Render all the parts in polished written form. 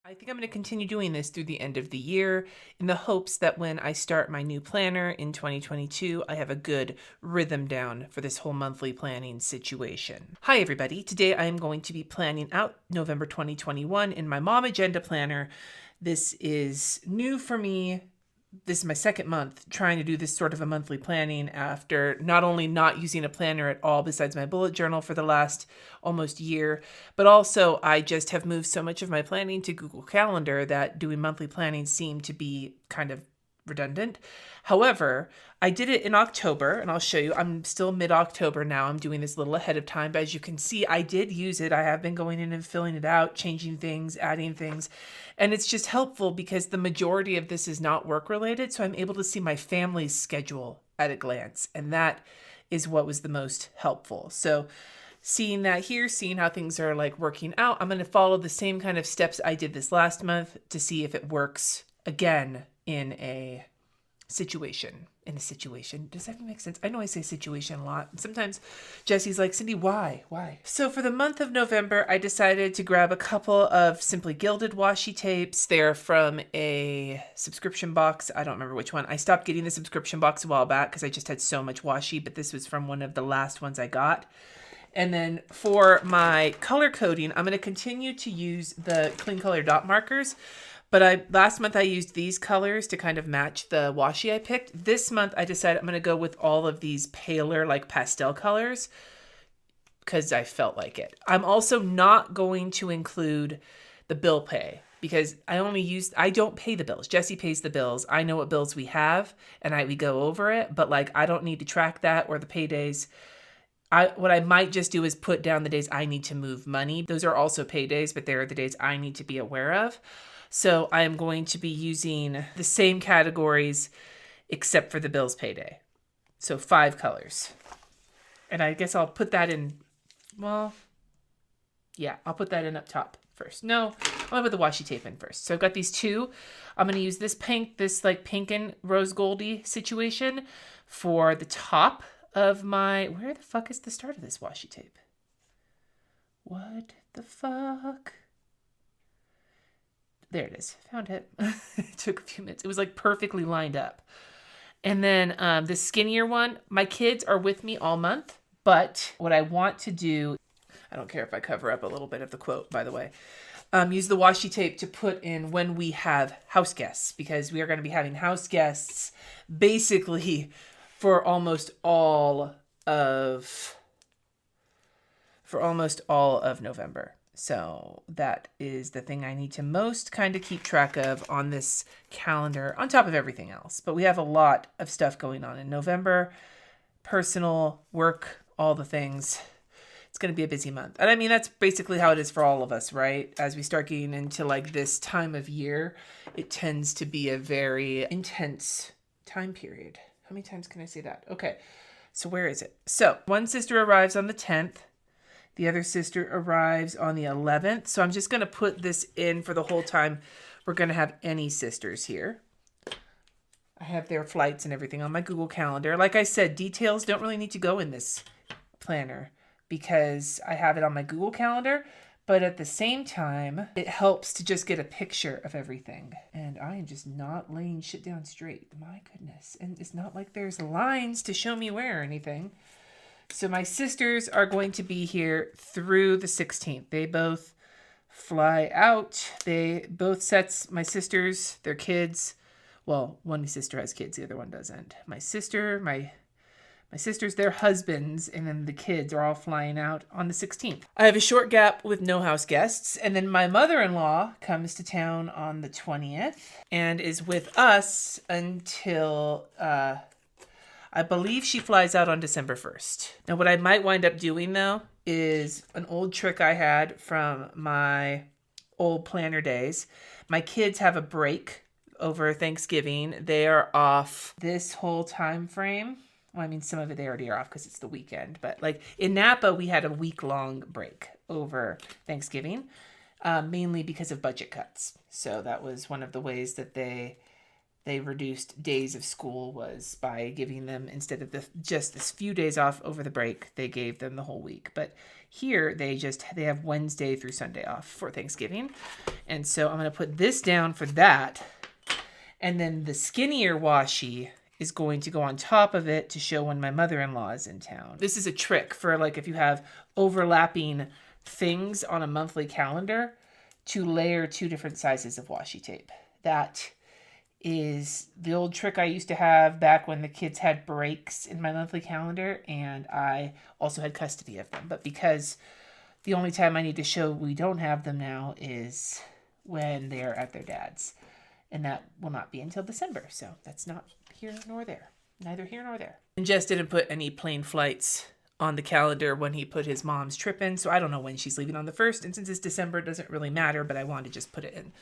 I think I'm going to continue doing this through the end of the year in the hopes that when I start my new planner in 2022, I have a good rhythm down for this whole monthly planning situation. Hi, everybody. Today I am going to be planning out November 2021 in my MomAgenda planner. This is new for me. This is my second month trying to do this sort of a monthly planning after not only not using a planner at all besides my bullet journal for the last almost year, but also I just have moved so much of my planning to Google Calendar that doing monthly planning seemed to be kind of redundant. However, I did it in October, and I'll show you. I'm still mid-October now. I'm doing this a little ahead of time, but as you can see, I did use it. I have been going in and filling it out, changing things, adding things, and it's just helpful because the majority of this is not work-related, so I'm able to see my family's schedule at a glance, and that is what was the most helpful. So seeing that here, seeing how things are like working out, I'm going to follow the same kind of steps I did this last month to see if it works again in a situation. Does that make sense? I know I say situation a lot. Sometimes Jesse's like, Cindy, why? So for the month of November, I decided to grab a couple of Simply Gilded washi tapes. They're from a subscription box. I don't remember which one. I stopped getting the subscription box a while back because I just had so much washi, but this was from one of the last ones I got. And then for my color coding, I'm going to continue to use the Clean Color dot markers. But last month I used these colors to kind of match the washi I picked. This month I decided I'm going to go with all of these paler, like pastel colors because I felt like it. I'm also not going to include the bill pay because I don't pay the bills. Jesse pays the bills. I know what bills we have and we go over it, but like I don't need to track that or the paydays. What I might just do is put down the days I need to move money. Those are also paydays, but they're the days I need to be aware of. So I am going to be using the same categories except for the bills payday. So 5 colors. And I guess I'll put that in, I'll put that in up top first. No, I'm going to put the washi tape in first. So I've got these 2. I'm going to use this pink and rose goldy situation for the top of my, where the fuck is the start of this washi tape? What the fuck? There it is. Found it. It took a few minutes. It was like perfectly lined up. And then the skinnier one, my kids are with me all month, but what I want to do, I don't care if I cover up a little bit of the quote, by the way, use the washi tape to put in when we have house guests, because we are going to be having house guests basically for almost all of November. So that is the thing I need to most kind of keep track of on this calendar on top of everything else. But we have a lot of stuff going on in November, personal, work, all the things. It's going to be a busy month. And I mean, that's basically how it is for all of us, right? As we start getting into like this time of year, it tends to be a very intense time period. How many times can I say that? Okay. So where is it? So one sister arrives on the 10th. The other sister arrives on the 11th. So I'm just going to put this in for the whole time we're going to have any sisters here. I have their flights and everything on my Google Calendar. Like I said, details don't really need to go in this planner because I have it on my Google Calendar. But at the same time, it helps to just get a picture of everything. And I am just not laying shit down straight. My goodness. And it's not like there's lines to show me where or anything. So my sisters are going to be here through the 16th. They both fly out. Both sets, my sisters, their kids. Well, one sister has kids, the other one doesn't. My sisters, their husbands, and then the kids are all flying out on the 16th. I have a short gap with no house guests. And then my mother-in-law comes to town on the 20th and is with us until, I believe she flies out on December 1st. Now, what I might wind up doing, though, is an old trick I had from my old planner days. My kids have a break over Thanksgiving. They are off this whole time frame. Well, I mean, some of it they already are off because it's the weekend. But like in Napa, we had a week-long break over Thanksgiving, mainly because of budget cuts. So that was one of the ways that they they reduced days of school was by giving them, instead of just this few days off over the break, they gave them the whole week. But here they have Wednesday through Sunday off for Thanksgiving. And so I'm going to put this down for that. And then the skinnier washi is going to go on top of it to show when my mother-in-law is in town. This is a trick for like if you have overlapping things on a monthly calendar to layer 2 different sizes of washi tape. That is the old trick I used to have back when the kids had breaks in my monthly calendar and I also had custody of them. But because the only time I need to show we don't have them now is when they're at their dad's. And that will not be until December. So that's not here nor there. Neither here nor there. And Jess didn't put any plane flights on the calendar when he put his mom's trip in. So I don't know when she's leaving on the 1st. And since it's December, it doesn't really matter. But I wanted to just put it in.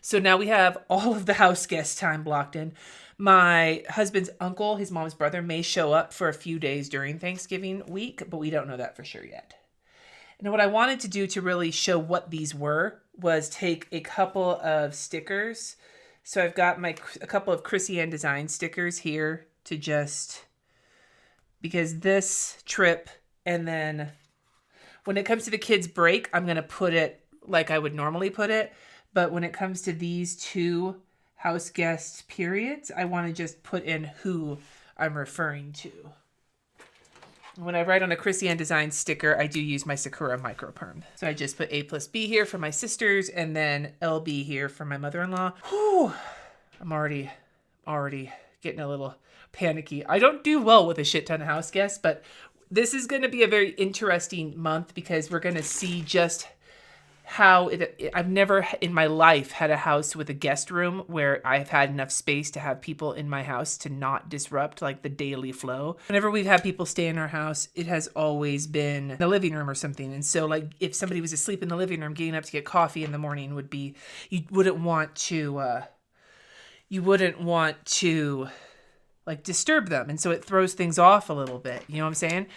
So now we have all of the house guest time blocked in. My husband's uncle, his mom's brother, may show up for a few days during Thanksgiving week, but we don't know that for sure yet. And what I wanted to do to really show what these were was take a couple of stickers. So I've got a couple of Chrissy Ann design stickers here to just, because this trip, and then when it comes to the kids' break, I'm going to put it like I would normally put it. But when it comes to these 2 house guest periods, I want to just put in who I'm referring to. When I write on a Chrissy Ann Design sticker, I do use my Sakura microperm. So I just put A+B here for my sisters and then LB here for my mother-in-law. Whew, I'm already getting a little panicky. I don't do well with a shit ton of house guests, but this is going to be a very interesting month because we're going to see just how I've never in my life had a house with a guest room where I've had enough space to have people in my house to not disrupt like the daily flow. Whenever we've had people stay in our house, it has always been the living room or something. And so like if somebody was asleep in the living room, getting up to get coffee in the morning would be, you wouldn't want to like disturb them. And so it throws things off a little bit. You know what I'm saying?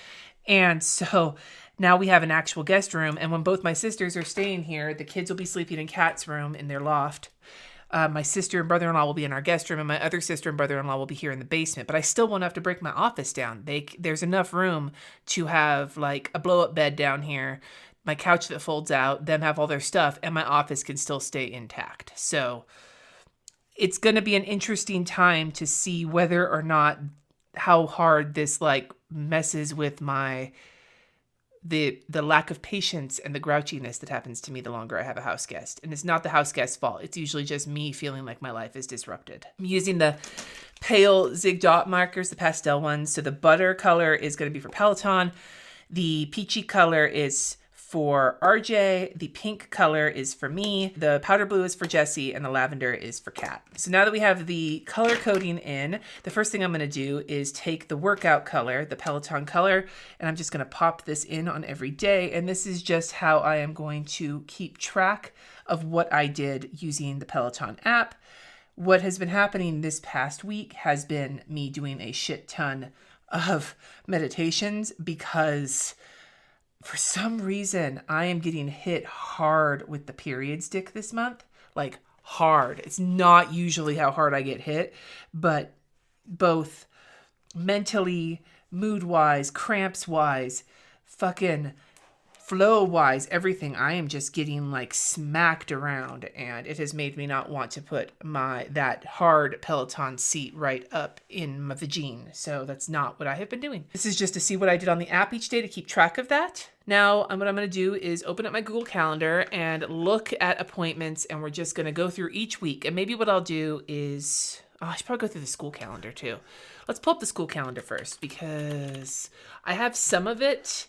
And so now we have an actual guest room, and when both my sisters are staying here, the kids will be sleeping in Kat's room in their loft. My sister and brother-in-law will be in our guest room, and my other sister and brother-in-law will be here in the basement. But I still won't have to break my office down. There's enough room to have like a blow-up bed down here, my couch that folds out, them have all their stuff, and my office can still stay intact. So it's going to be an interesting time to see whether or not how hard this like messes with the lack of patience and the grouchiness that happens to me the longer I have a house guest. And it's not the house guest's fault. It's usually just me feeling like my life is disrupted. I'm using the pale zig dot markers, the pastel ones. So the butter color is going to be for Peloton. The peachy color is for RJ. The pink color is for me. The powder blue is for Jessie, and the lavender is for Kat. So now that we have the color coding in, the first thing I'm going to do is take the workout color, the Peloton color, and I'm just going to pop this in on every day. And this is just how I am going to keep track of what I did using the Peloton app. What has been happening this past week has been me doing a shit ton of meditations because for some reason, I am getting hit hard with the period stick this month. Like, hard. It's not usually how hard I get hit, but both mentally, mood-wise, cramps-wise, fucking flow-wise, everything. I am just getting, like, smacked around, and it has made me not want to put that hard Peloton seat right up in my vagine. So that's not what I have been doing. This is just to see what I did on the app each day to keep track of that. Now, what I'm going to do is open up my Google Calendar and look at appointments, and we're just going to go through each week. And maybe what I'll do is, I should probably go through the school calendar too. Let's pull up the school calendar first because I have some of it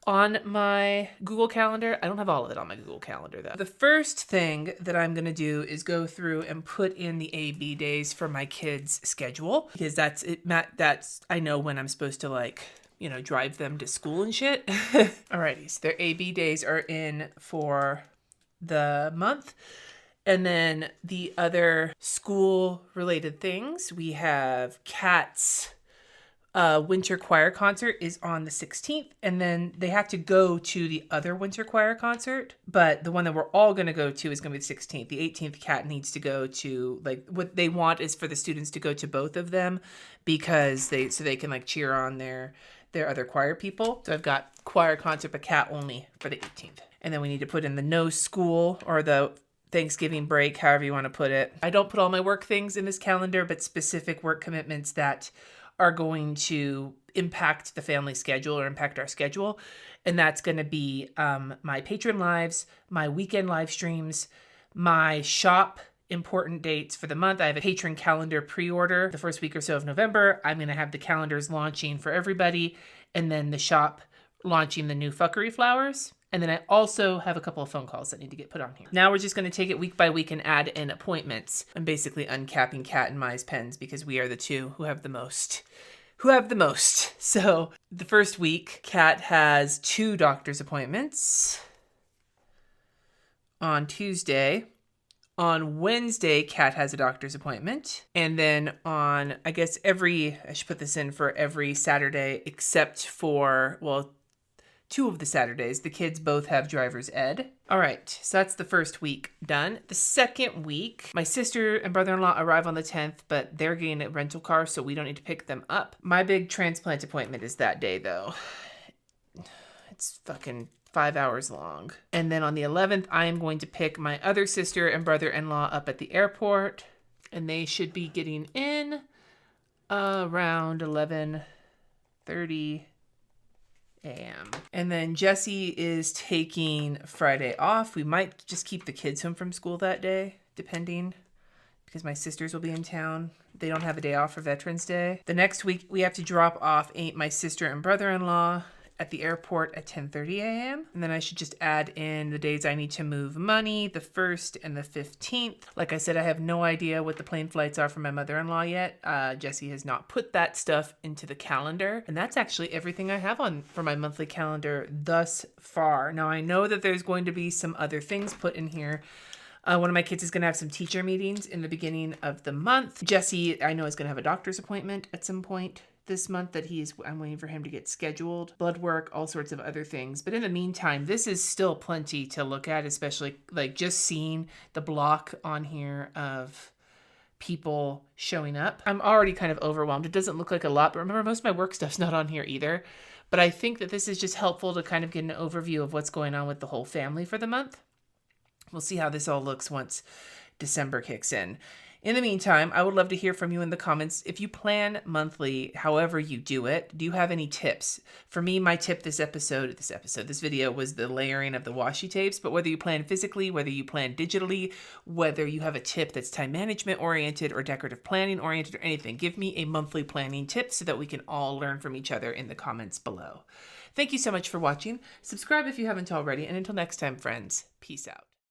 on my Google Calendar. I don't have all of it on my Google Calendar though. The first thing that I'm going to do is go through and put in the AB days for my kids' schedule because that's I know when I'm supposed to like, drive them to school and shit. Alrighty, so their AB days are in for the month. And then the other school related things, we have Kat's winter choir concert is on the 16th, and then they have to go to the other winter choir concert, but the one that we're all going to go to is going to be the 16th. The 18th, Kat needs to go to, like, what they want is for the students to go to both of them because they can like cheer on their other choir people. So I've got choir concert, but Kat only for the 18th. And then we need to put in the no school or the Thanksgiving break, however you want to put it. I don't put all my work things in this calendar, but specific work commitments that are going to impact the family schedule or impact our schedule. And that's going to be my patron lives, my weekend live streams, my shop important dates for the month. I have a patron calendar pre-order the first week or so of November. I'm going to have the calendars launching for everybody, and then the shop launching the new fuckery flowers. And then I also have a couple of phone calls that need to get put on here. Now we're just going to take it week by week and add in appointments. I'm basically uncapping Kat and Mai's pens because we are the two who have the most. So the first week, Kat has 2 doctor's appointments on Tuesday. On Wednesday, Kat has a doctor's appointment. And then on, I should put this in for every Saturday except for, 2 of the Saturdays. The kids both have driver's ed. All right, so that's the first week done. The second week, my sister and brother-in-law arrive on the 10th, but they're getting a rental car, so we don't need to pick them up. My big transplant appointment is that day, though. It's fucking 5 hours long. And then on the 11th, I am going to pick my other sister and brother-in-law up at the airport, and they should be getting in around 11:30 a.m. And then Jesse is taking Friday off. We might just keep the kids home from school that day, depending, because my sisters will be in town. They don't have a day off for Veterans Day. The next week, we have to drop off my sister and brother-in-law at the airport at 10:30 a.m. And then I should just add in the days I need to move money, the 1st and the 15th. Like I said, I have no idea what the plane flights are for my mother-in-law yet. Jesse has not put that stuff into the calendar. And that's actually everything I have on for my monthly calendar thus far. Now, I know that there's going to be some other things put in here. One of my kids is going to have some teacher meetings in the beginning of the month. Jesse, I know, is going to have a doctor's appointment at some point this month I'm waiting for him to get scheduled. Blood work, all sorts of other things. But in the meantime, this is still plenty to look at, especially like just seeing the block on here of people showing up. I'm already kind of overwhelmed. It doesn't look like a lot, but remember, most of my work stuff's not on here either. But I think that this is just helpful to kind of get an overview of what's going on with the whole family for the month. We'll see how this all looks once December kicks in. In the meantime, I would love to hear from you in the comments. If you plan monthly, however you do it, do you have any tips? For me, my tip this video was the layering of the washi tapes. But whether you plan physically, whether you plan digitally, whether you have a tip that's time management oriented or decorative planning oriented or anything, give me a monthly planning tip so that we can all learn from each other in the comments below. Thank you so much for watching. Subscribe if you haven't already. And until next time, friends, peace out.